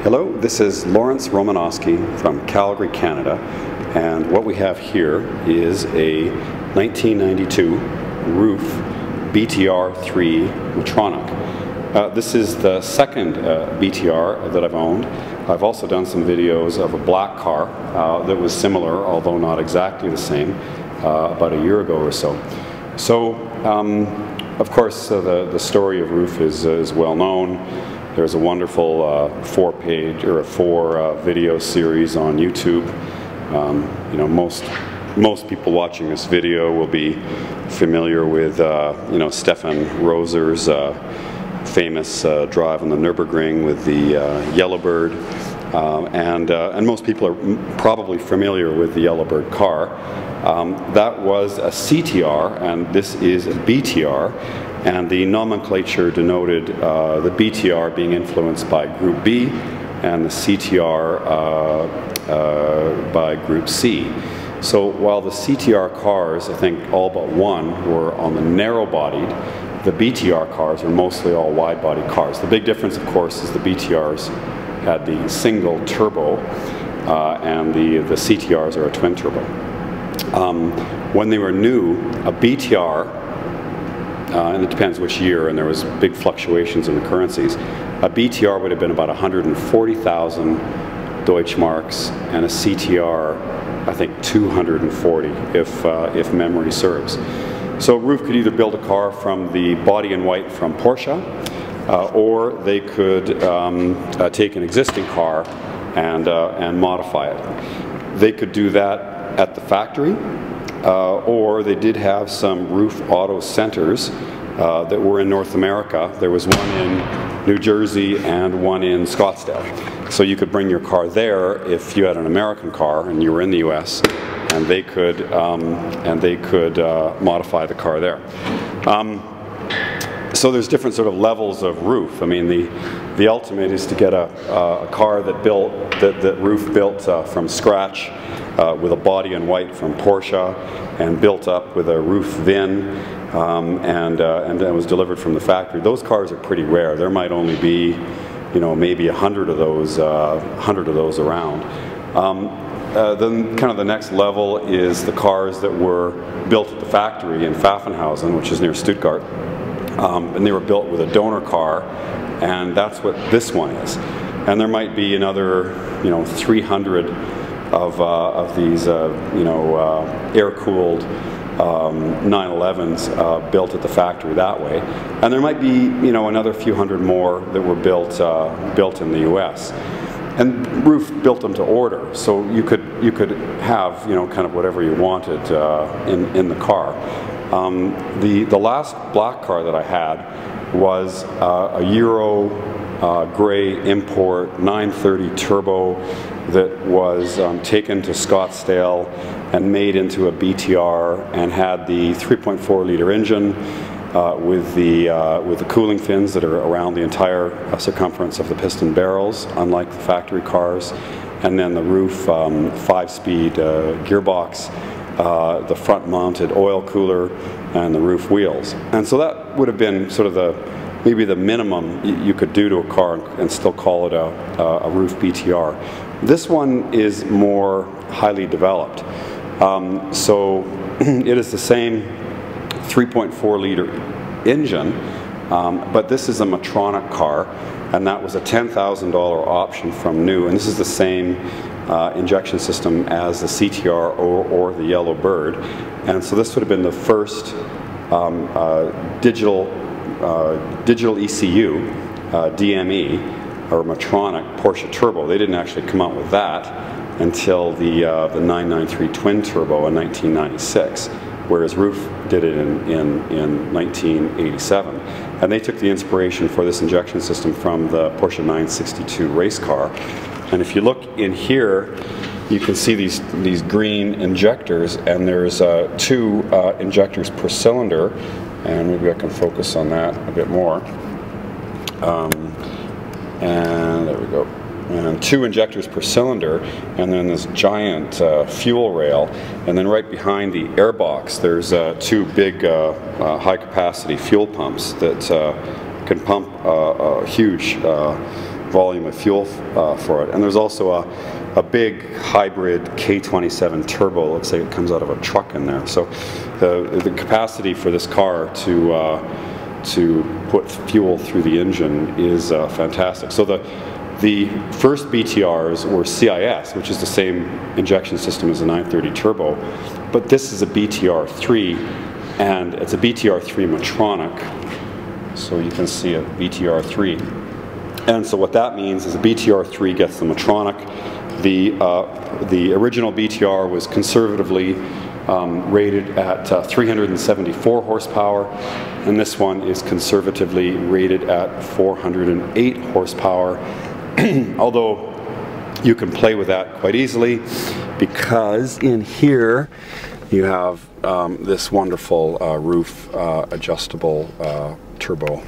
Hello, this is Romanosky from Calgary, Canada, and what we have here is a 1992 Ruf BTR III Motronic. This is the second BTR that I've owned. I've also done some videos of a black car that was similar, although not exactly the same, about a year ago or so. So, of course, the story of Ruf is well known. There's a wonderful four video series on YouTube. You know, most people watching this video will be familiar with you know, Stefan Roser's famous drive on the Nürburgring with the Yellowbird, and most people are probably familiar with the Yellowbird car. That was a CTR, and this is a BTR. And the nomenclature denoted the BTR being influenced by Group B and the CTR by Group C. So while the CTR cars, I think all but one, were on the narrow-bodied, the BTR cars are mostly all wide-body cars. The big difference, of course, is the BTRs had the single turbo and the CTRs are a twin turbo. When they were new, a BTR, and it depends which year, and there was big fluctuations in the currencies, a BTR would have been about 140,000 Deutschmarks, and a CTR, I think, 240, if memory serves. So Ruf could either build a car from the body in white from Porsche, or they could take an existing car and modify it. They could do that at the factory, or they did have some Ruf auto centers that were in North America. There was one in New Jersey and one in Scottsdale. So you could bring your car there if you had an American car and you were in the US, and they could modify the car there. So there's different sort of levels of Ruf. I mean, the ultimate is to get a car that Ruf built from scratch, with a body in white from Porsche, and built up with a Ruf VIN, and then was delivered from the factory. Those cars are pretty rare. There might only be, you know, maybe 100 of those around. Then kind of the next level is the cars that were built at the factory in Pfaffenhausen, which is near Stuttgart, and they were built with a donor car, and that's what this one is. And there might be another, you know, 300 of these, you know, air-cooled 911s built at the factory that way, and there might be, you know, another few hundred more that were built in the U.S. And Ruf built them to order, so you could have, you know, kind of whatever you wanted in the car. The last black car that I had was a Euro gray import 930 turbo that was taken to Scottsdale and made into a BTR, and had the 3.4 liter engine with the cooling fins that are around the entire circumference of the piston barrels, unlike the factory cars, and then the Ruf 5-speed gearbox, the front-mounted oil cooler, and the Ruf wheels. And so that would have been sort of maybe the minimum you could do to a car and still call it a Ruf BTR. This one is more highly developed. So it is the same 3.4 liter engine, but this is a Motronic car, and that was a $10,000 option from new, and this is the same injection system as the CTR or the Yellowbird. And so this would have been the first digital ECU, DME, or Motronic Porsche Turbo. They didn't actually come out with that until the 993 twin turbo in 1996, whereas Ruf did it in 1987. And they took the inspiration for this injection system from the Porsche 962 race car. And if you look in here, you can see these green injectors, and there's two injectors per cylinder, and maybe I can focus on that a bit more. And there we go. And two injectors per cylinder, and then this giant fuel rail, and then right behind the airbox there's two big high capacity fuel pumps that can pump a huge volume of fuel for it. And there's also a big hybrid K27 turbo. Looks like it comes out of a truck in there. So the capacity for this car to put fuel through the engine is fantastic. So the first BTRs were CIS, which is the same injection system as the 930 turbo, but this is a BTR 3, and it's a BTR 3 Motronic. So you can see a BTR 3. And so what that means is a BTR 3 gets the Motronic. The original BTR was conservatively rated at 374 horsepower, and this one is conservatively rated at 408 horsepower. Although you can play with that quite easily, because in here you have this wonderful Ruf adjustable turbo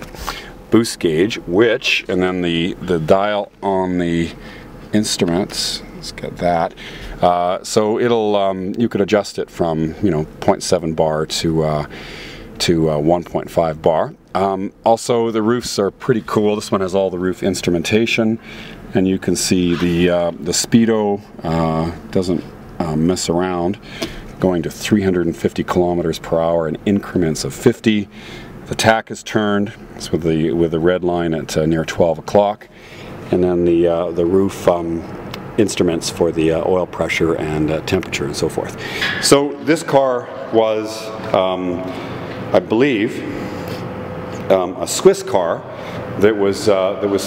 boost gauge, which, and then the dial on the instruments, let's get that. So it'll you could adjust it from 0.7 bar to 1.5 bar. Also, the Rufs are pretty cool. This one has all the Ruf instrumentation, and you can see the speedo doesn't mess around, going to 350 kilometers per hour in increments of 50. The tach is turned. It's with the red line at near 12 o'clock, and then the Ruf instruments for the oil pressure and temperature and so forth. So this car was, I believe, a Swiss car that was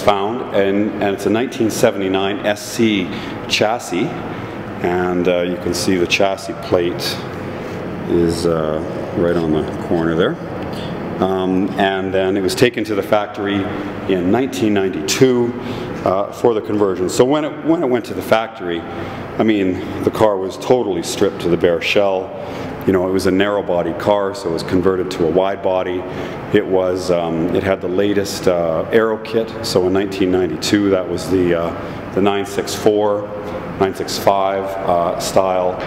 found, and it's a 1979 SC chassis, and you can see the chassis plate is right on the corner there. And then it was taken to the factory in 1992 for the conversion. So when it went to the factory, I mean, the car was totally stripped to the bare shell. It was a narrow-bodied car, so it was converted to a wide body. It was, it had the latest aero kit. So in 1992, that was the 964, 965 style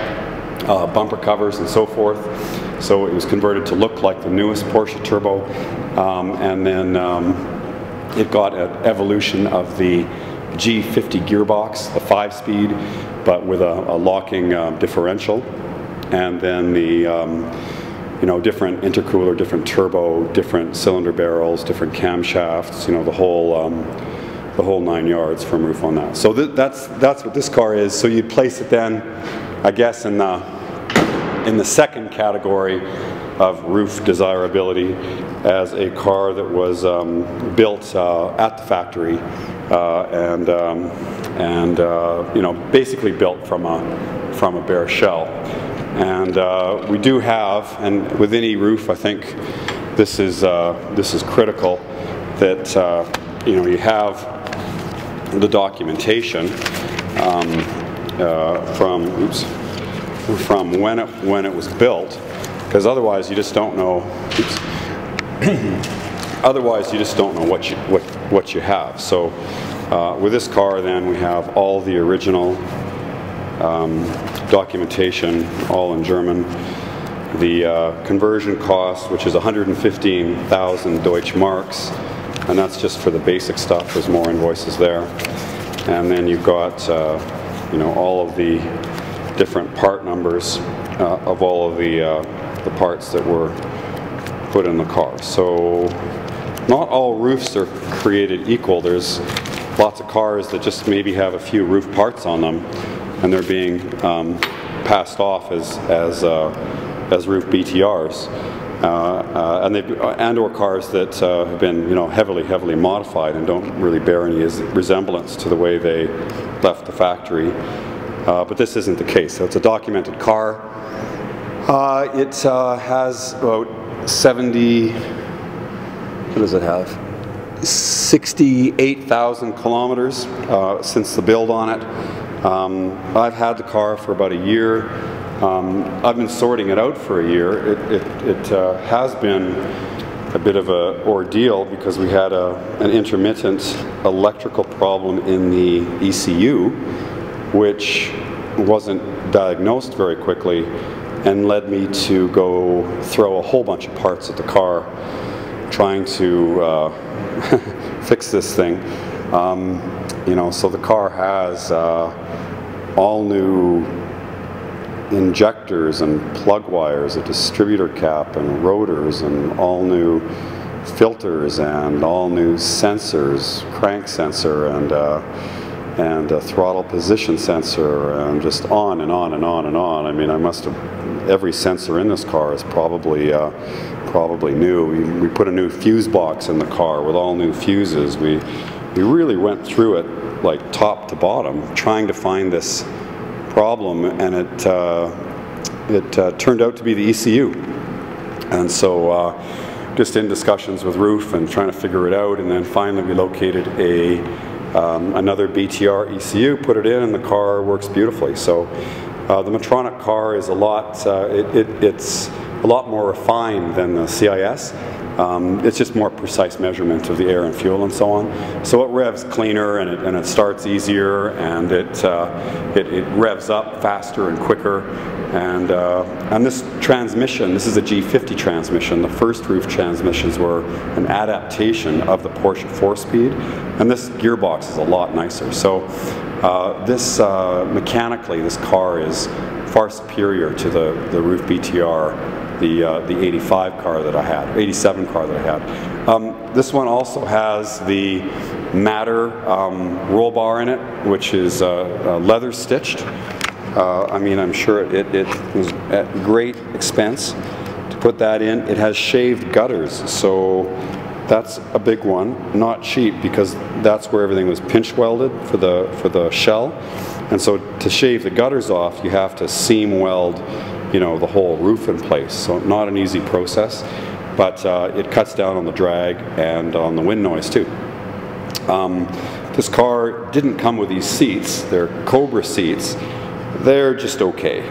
bumper covers and so forth. So it was converted to look like the newest Porsche turbo, and then it got an evolution of the G50 gearbox, the 5-speed, but with a locking differential. And then the different intercooler, different turbo, different cylinder barrels, different camshafts, the whole 9 yards from Ruf on that. So that's what this car is. So you'd place it then, I guess, in the second category of Ruf desirability, as a car that was built at the factory and basically built from a bare shell. And we do have, and with any Ruf, I think this is critical, that you have the documentation from when it was built, because otherwise you just don't know. Otherwise you just don't know what you have. So with this car, then we have all the original documentation, all in German. The conversion cost, which is 115,000 Deutsche Marks, and that's just for the basic stuff. There's more invoices there. And then you've got all of the different part numbers of all of the parts that were put in the car. So not all Rufs are created equal. There's lots of cars that just maybe have a few Ruf parts on them, and they're being passed off as Ruf BTRs, and or cars that have been heavily modified and don't really bear any resemblance to the way they left the factory. But this isn't the case. So it's a documented car. It has about 70. What does it have? 68,000 kilometers since the build on it. I've had the car for about a year. I've been sorting it out for a year. It has been a bit of an ordeal because we had an intermittent electrical problem in the ECU, which wasn't diagnosed very quickly and led me to go throw a whole bunch of parts at the car trying to fix this thing. You know, so the car has all new injectors and plug wires, a distributor cap and rotors, and all new filters and all new sensors, crank sensor and a throttle position sensor, and just on and on and on and on. I mean, I must have, every sensor in this car is probably new. We put a new fuse box in the car with all new fuses. We really went through it like top to bottom, trying to find this problem, and it turned out to be the ECU. And so just in discussions with Ruf and trying to figure it out, and then finally we located another BTR ECU, put it in, and the car works beautifully. So the Motronic car is a lot, it's a lot more refined than the CIS. It's just more precise measurement of the air and fuel and so on. So it revs cleaner, and it starts easier, and it revs up faster and quicker. And this transmission, this is a G50 transmission. The first Ruf transmissions were an adaptation of the Porsche 4-speed, and this gearbox is a lot nicer. So this mechanically, this car is far superior to the Ruf BTR, the 85 car that I had, 87 car that I had. This one also has the Matter roll bar in it, which is leather stitched. I mean, I'm sure it was at great expense to put that in. It has shaved gutters, so that's a big one. Not cheap, because that's where everything was pinch welded for the shell. And so to shave the gutters off, you have to seam weld, you know, the whole roof in place. So not an easy process, but it cuts down on the drag and on the wind noise too. This car didn't come with these seats. They're Cobra seats. They're just okay.